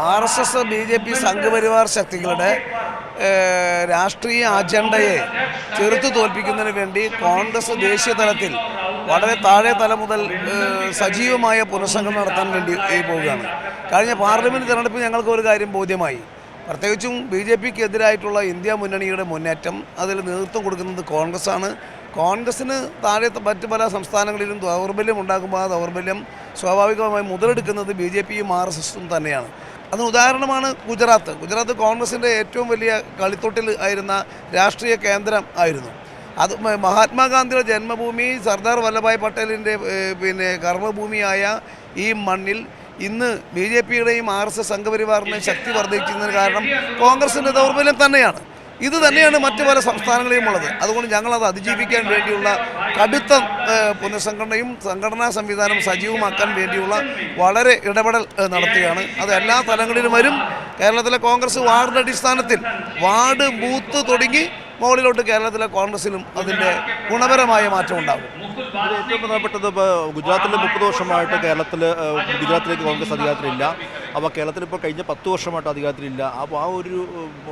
RSS BJP Sangh Parivar ശക്തികളുടെ രാഷ്ട്രീയ അജണ്ടയെ ചെറുത്തു തോൽപ്പിക്കുന്നതിന് വേണ്ടി കോൺഗ്രസ് ദേശീയ തലത്തിൽ വളരെ താഴെ തലം മുതൽ സജീവമായ പുനഃസംഘടന നടത്താൻ വേണ്ടി പോവുകയാണ്. കഴിഞ്ഞ പാർലമെൻറ്റ് തിരഞ്ഞെടുപ്പിൽ ഞങ്ങൾക്ക് ഒരു കാര്യം ബോധ്യമായി. പ്രത്യേകിച്ചും BJPക്ക് എതിരായിട്ടുള്ള ഇന്ത്യ മുന്നണിയുടെ മുന്നേറ്റം അതിൽ നേതൃത്വം കൊടുക്കുന്നത് കോൺഗ്രസ്സാണ്. കോൺഗ്രസ്സിന് താഴെ മറ്റ് പല സംസ്ഥാനങ്ങളിലും ദൗർബല്യം ഉണ്ടാകുമ്പോൾ ആ ദൗർബല്യം സ്വാഭാവികമായി മുതലെടുക്കുന്നത് BJPയും RSSും തന്നെയാണ്. അതിന് ഉദാഹരണമാണ് ഗുജറാത്ത് കോൺഗ്രസിൻ്റെ ഏറ്റവും വലിയ കളിത്തൊട്ടിൽ ആയിരുന്ന രാഷ്ട്രീയ കേന്ദ്രം ആയിരുന്നു. അത് മഹാത്മാഗാന്ധിയുടെ ജന്മഭൂമി, സർദാർ വല്ലഭായ് പട്ടേലിൻ്റെ കർമ്മഭൂമിയായ ഈ മണ്ണിൽ ഇന്ന് BJPയുടെയും RSS സംഘപരിവാറിൻ്റെയും ശക്തി വർദ്ധിക്കുന്നതിന് കാരണം കോൺഗ്രസിൻ്റെ ദൗർബല്യം തന്നെയാണ്. ഇത് തന്നെയാണ് മറ്റു പല സംസ്ഥാനങ്ങളിലും ഉള്ളത്. അതുകൊണ്ട് ഞങ്ങളത് അതിജീവിക്കാൻ വേണ്ടിയുള്ള കടുത്ത പുനഃസംഘടനയും സംഘടനാ സംവിധാനം സജീവമാക്കാൻ വേണ്ടിയുള്ള വളരെ ഇടപെടൽ നടത്തുകയാണ്. അത് എല്ലാ തലങ്ങളിലും വരും. കേരളത്തിലെ കോൺഗ്രസ് വാർഡ് അടിസ്ഥാനത്തിൽ വാർഡ് ബൂത്ത് തുടങ്ങി മുകളിലോട്ട് കേരളത്തിലെ കോൺഗ്രസിലും അതിൻ്റെ ഗുണപരമായ മാറ്റം ഉണ്ടാകും. ഏറ്റവും പ്രധാനപ്പെട്ടത് ഇപ്പോൾ ഗുജറാത്തിൽ 30 വർഷമായിട്ട് ഗുജറാത്തിലേക്ക് കോൺഗ്രസ് അധികാരത്തിലില്ല. അപ്പോൾ കേരളത്തിൽ ഇപ്പോൾ കഴിഞ്ഞ 10 വർഷമായിട്ട് അധികാരത്തിലില്ല. അപ്പോൾ ആ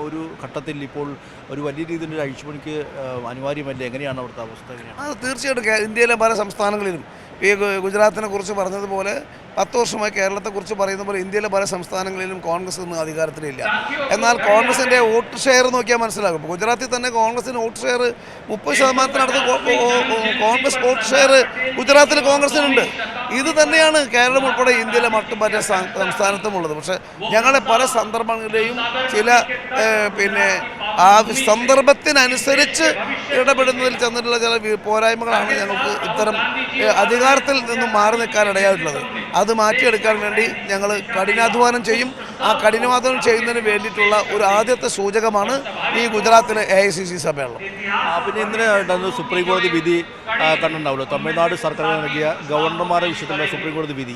ഒരു ഘട്ടത്തിൽ ഇപ്പോൾ ഒരു വലിയ രീതിയിലൊരു അഴിച്ചുപണിക്ക് അനിവാര്യമല്ലേ? എങ്ങനെയാണ് അവിടുത്തെ അവസ്ഥ? അത് തീർച്ചയായിട്ടും ഇന്ത്യയിലെ പല സംസ്ഥാനങ്ങളിലും ഈ ഗുജറാത്തിനെ കുറിച്ച് പറഞ്ഞതുപോലെ 10 വർഷമായി കേരളത്തെക്കുറിച്ച് പറയുന്ന പോലെ ഇന്ത്യയിലെ പല സംസ്ഥാനങ്ങളിലും കോൺഗ്രസ് ഇന്ന് അധികാരത്തിലില്ല. എന്നാൽ കോൺഗ്രസിൻ്റെ വോട്ട് ഷെയർ നോക്കിയാൽ മനസ്സിലാകും. ഗുജറാത്തിൽ തന്നെ കോൺഗ്രസിന് വോട്ട് ഷെയർ 30%-നടുത്ത് കോൺഗ്രസ് വോട്ട് ഷെയർ ഗുജറാത്തിൽ കോൺഗ്രസിനുണ്ട്. ഇത് തന്നെയാണ് കേരളം ഉൾപ്പെടെ ഇന്ത്യയിലെ മറ്റു സംസ്ഥാനത്തുമുള്ളത്. പക്ഷേ ഞങ്ങളെ പല സന്ദർഭങ്ങളിലെയും ചില ആ സന്ദർഭത്തിനനുസരിച്ച് ഇടപെടുന്നതിൽ ചെന്നിട്ടുള്ള ചില പോരായ്മകളാണ് ഞങ്ങൾക്ക് ഇത്തരം അധികാരത്തിൽ നിന്നും മാറി നിൽക്കാനിടയായിട്ടുള്ളത്. അത് മാറ്റിയെടുക്കാൻ വേണ്ടി ഞങ്ങൾ കഠിനാധ്വാനം ചെയ്യും. ആ കഠിനാധ്വാനം ചെയ്യുന്നതിന് വേണ്ടിയിട്ടുള്ള ഒരു ആദ്യത്തെ സൂചകമാണ് ഈ ഗുജറാത്തിലെ AICC സമ്മേളനം. പിന്നെ ഇന്നലെ സുപ്രീം കോടതി വിധി കണ്ടുണ്ടാവുമല്ലോ, തമിഴ്നാട് സർക്കാർ നൽകിയ ഗവർണർമാരുടെ വിഷയത്തിലുള്ള സുപ്രീം കോടതി വിധി.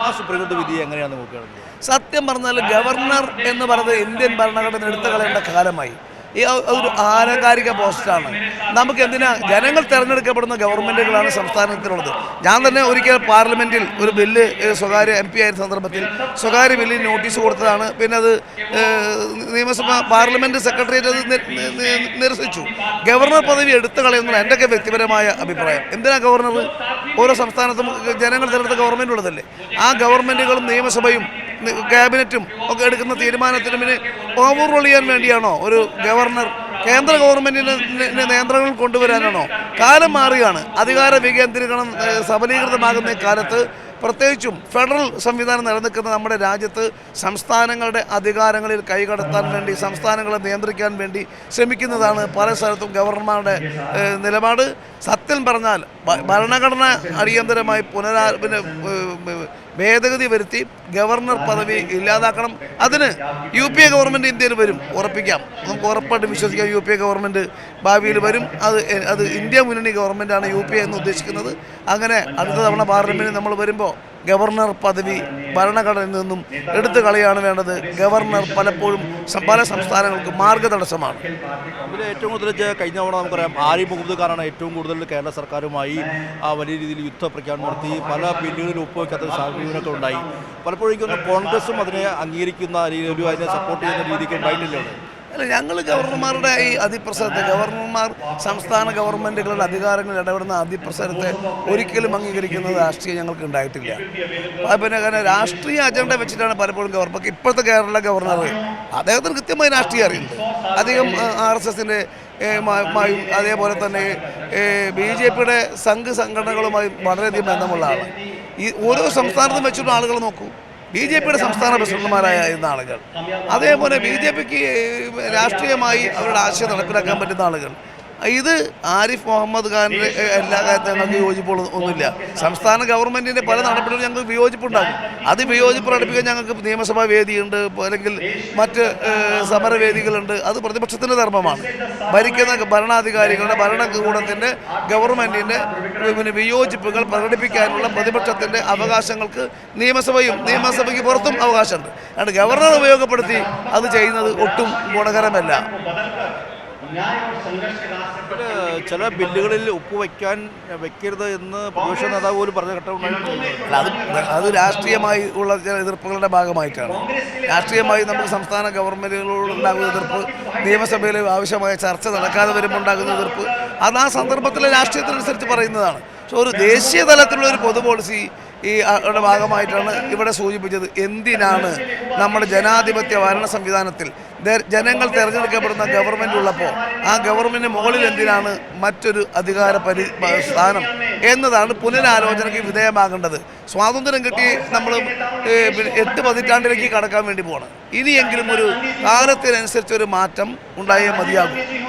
ആ സുപ്രീം കോടതി വിധി എങ്ങനെയാണ് നോക്കുകയാണെങ്കിൽ? സത്യം പറഞ്ഞാൽ ഗവർണർ എന്ന് പറയുന്നത് ഇന്ത്യൻ ഭരണഘടന എടുത്തു കളയേണ്ട കാലമായി. ഈ ഒരു ആലങ്കാരിക പോസ്റ്റാണ്. നമുക്ക് എന്തിനാ? ജനങ്ങൾ തിരഞ്ഞെടുക്കപ്പെടുന്ന ഗവൺമെൻറ്റുകളാണ് സംസ്ഥാനത്തിലുള്ളത്. ഞാൻ തന്നെ ഒരിക്കൽ പാർലമെൻറ്റിൽ ഒരു ബില്ല് സ്വകാര്യ MP ആയിരുന്ന സന്ദർഭത്തിൽ സ്വകാര്യ ബില്ലിന് നോട്ടീസ് കൊടുത്തതാണ്. പിന്നെ അത് നിയമസഭ പാർലമെൻറ്റ് സെക്രട്ടേറിയറ്റ് അത് നിരസിച്ചു. ഗവർണർ പദവി എടുത്തു കളയുന്നത് എൻ്റെയൊക്കെ വ്യക്തിപരമായ അഭിപ്രായം. എന്തിനാ ഗവർണർ? ഓരോ സംസ്ഥാനത്തും ജനങ്ങൾ തിരഞ്ഞെടുത്ത ഗവൺമെൻറ് ഉള്ളതല്ലേ. ആ ഗവൺമെൻറ്റുകളും നിയമസഭയും ക്യാബിനറ്റും ഒക്കെ എടുക്കുന്ന തീരുമാനത്തിന് പിന്നെ ഓവർറോൾ ചെയ്യാൻ വേണ്ടിയാണോ ഒരു ഗവർണർ? കേന്ദ്ര ഗവൺമെൻറ്റിൻ്റെ നിയന്ത്രണങ്ങൾ കൊണ്ടുവരാനാണോ? കാലം മാറുകയാണ്. അധികാര വികേന്ദ്രീകരണം സബലീകൃതമാകുന്ന കാലത്ത് പ്രത്യേകിച്ചും ഫെഡറൽ സംവിധാനം നിലനിൽക്കുന്ന നമ്മുടെ രാജ്യത്ത് സംസ്ഥാനങ്ങളുടെ അധികാരങ്ങളിൽ കൈകടത്താൻ വേണ്ടി, സംസ്ഥാനങ്ങളെ നിയന്ത്രിക്കാൻ വേണ്ടി ശ്രമിക്കുന്നതാണ് പല സ്ഥലത്തും ഗവർണർമാരുടെ നിലപാട്. സത്യം പറഞ്ഞാൽ ഭരണഘടന അടിയന്തരമായി ഭേദഗതി വരുത്തി ഗവർണർ പദവി ഇല്ലാതാക്കണം. അതിന് UPA ഗവൺമെൻറ് ഇന്ത്യയിൽ വരും, ഉറപ്പിക്കാം. നമുക്ക് ഉറപ്പായിട്ട് വിശ്വസിക്കാം UPA ഗവൺമെൻറ് ഭാവിയിൽ വരും. അത് ഇന്ത്യ മുന്നണി ഗവൺമെൻറ്റാണ് UPA എന്ന് ഉദ്ദേശിക്കുന്നത്. അങ്ങനെ അടുത്ത തവണ പാർലമെൻറ്റിൽ നമ്മൾ വരുമ്പോൾ ഗവർണർ പദവി ഭരണഘടനയിൽ നിന്നും എടുത്തു കളയാണ് വേണ്ടത്. ഗവർണർ പലപ്പോഴും പല സംസ്ഥാനങ്ങൾക്ക് മാർഗതടസ്സമാണ്. ഇതിൽ ഏറ്റവും കൂടുതൽ കഴിഞ്ഞ തവണ നമുക്കറിയാം ആരിഫ് മുഹമ്മദ് ഖാനാണ് ഏറ്റവും കൂടുതൽ കേരള സർക്കാരുമായി വലിയ രീതിയിൽ യുദ്ധപ്രഖ്യാപനം നടത്തി. പല ബില്ലുകളിൽ ഒപ്പുവെക്കാത്ത സാഹചര്യമൊക്കെ ഉണ്ടായി. പലപ്പോഴേക്കും കോൺഗ്രസും അതിനെ അംഗീകരിക്കുന്ന അല്ലെങ്കിൽ അതിനെ സപ്പോർട്ട് ചെയ്യുന്ന രീതിക്ക് ഉണ്ടായിട്ടില്ല. അല്ല, ഞങ്ങൾ ഗവർണർമാരുടെ ഈ അതിപ്രസരത്തെ, ഗവർണർമാർ സംസ്ഥാന ഗവൺമെൻറ്റുകളുടെ അധികാരങ്ങളിൽ ഇടപെടുന്ന അതിപ്രസരത്തെ ഒരിക്കലും അംഗീകരിക്കുന്നത് രാഷ്ട്രീയം ഞങ്ങൾക്ക് ഉണ്ടായിട്ടില്ല. പിന്നെ കാരണം രാഷ്ട്രീയ അജണ്ട വെച്ചിട്ടാണ് പലപ്പോഴും ഗവർണർ. ഇപ്പോഴത്തെ കേരള ഗവർണർ അദ്ദേഹത്തിന് കൃത്യമായി രാഷ്ട്രീയം അറിയുന്നത്. അധികം RSSൻ്റെ അതേപോലെ തന്നെ BJPയുടെ സംഘടനകളുമായി വളരെയധികം ബന്ധമുള്ള ആളാണ്. ഈ ഓരോ സംസ്ഥാനത്തും വെച്ചിട്ടുള്ള ആളുകൾ നോക്കൂ. BJPയുടെ സംസ്ഥാന പ്രസിഡന്റുമാരായിരുന്ന ആളുകൾ, അതേപോലെ BJPക്ക് രാഷ്ട്രീയമായി അവരുടെ ആശയം നടപ്പിലാക്കാൻ പറ്റുന്ന ആളുകൾ. ഇത് ആരിഫ് മുഹമ്മദ് ഖാൻ്റെ എല്ലാ കാര്യത്തിലും ഞങ്ങൾക്ക് വിയോജിപ്പൊന്നുമില്ല. സംസ്ഥാന ഗവൺമെൻറ്റിൻ്റെ പല നടപടികളും ഞങ്ങൾക്ക് വിയോജിപ്പുണ്ടാകും. അത് വിയോജിപ്പ് പ്രകടിപ്പിക്കാൻ ഞങ്ങൾക്ക് നിയമസഭാ വേദിയുണ്ട്, അല്ലെങ്കിൽ മറ്റ് സമരവേദികളുണ്ട്. അത് പ്രതിപക്ഷത്തിൻ്റെ ധർമ്മമാണ്. ഭരിക്കുന്ന ഭരണാധികാരികളുടെ ഭരണകൂടത്തിൻ്റെ ഗവൺമെൻറ്റിൻ്റെ വിയോജിപ്പുകൾ പ്രകടിപ്പിക്കാനുള്ള പ്രതിപക്ഷത്തിൻ്റെ അവകാശങ്ങൾക്ക് നിയമസഭയ്ക്ക് പുറത്തും അവകാശമുണ്ട്. അതുകൊണ്ട് ഗവർണർ ഉപയോഗപ്പെടുത്തി അത് ചെയ്യുന്നത് ഒട്ടും ഗുണകരമല്ല. ചില ബില്ലുകളിൽ വെക്കരുത് എന്ന് പ്രതിപക്ഷ നേതാവ് പോലും പറഞ്ഞ ഘട്ടമുണ്ടായിട്ടുണ്ട്. അല്ല, അത് രാഷ്ട്രീയമായി ഉള്ള ചില എതിർപ്പുകളുടെ ഭാഗമായിട്ടാണ്. രാഷ്ട്രീയമായി നമുക്ക് സംസ്ഥാന ഗവൺമെൻറ്റുകളോട് ഉണ്ടാകുന്ന എതിർപ്പ്, നിയമസഭയിൽ ആവശ്യമായ ചർച്ച നടക്കാതെ വരുമ്പോൾ ഉണ്ടാകുന്ന എതിർപ്പ്, അത് ആ സന്ദർഭത്തിലെ രാഷ്ട്രീയത്തിനനുസരിച്ച് പറയുന്നതാണ്. പക്ഷെ ഒരു ദേശീയ തലത്തിലുള്ള ഒരു പൊതു പോളിസി യുടെ ഭാഗമായിട്ടാണ് ഇവിടെ സൂചിപ്പിച്ചത്. എന്തിനാണ് നമ്മുടെ ജനാധിപത്യ ഭരണ സംവിധാനത്തിൽ ജനങ്ങൾ തിരഞ്ഞെടുക്കപ്പെടുന്ന ഗവൺമെൻറ് ഉള്ളപ്പോൾ ആ ഗവൺമെൻറ്റിന് മുകളിൽ എന്തിനാണ് മറ്റൊരു അധികാര സ്ഥാനം എന്നതാണ് പുനരാലോചനയ്ക്ക് വിധേയമാകേണ്ടത്. സ്വാതന്ത്ര്യം കിട്ടി നമ്മൾ 8 പതിറ്റാണ്ടിലേക്ക് കടക്കാൻ വേണ്ടി പോകണം. ഇനിയെങ്കിലും ഒരു കാലത്തിനനുസരിച്ചൊരു മാറ്റം ഉണ്ടായേ മതിയാകും.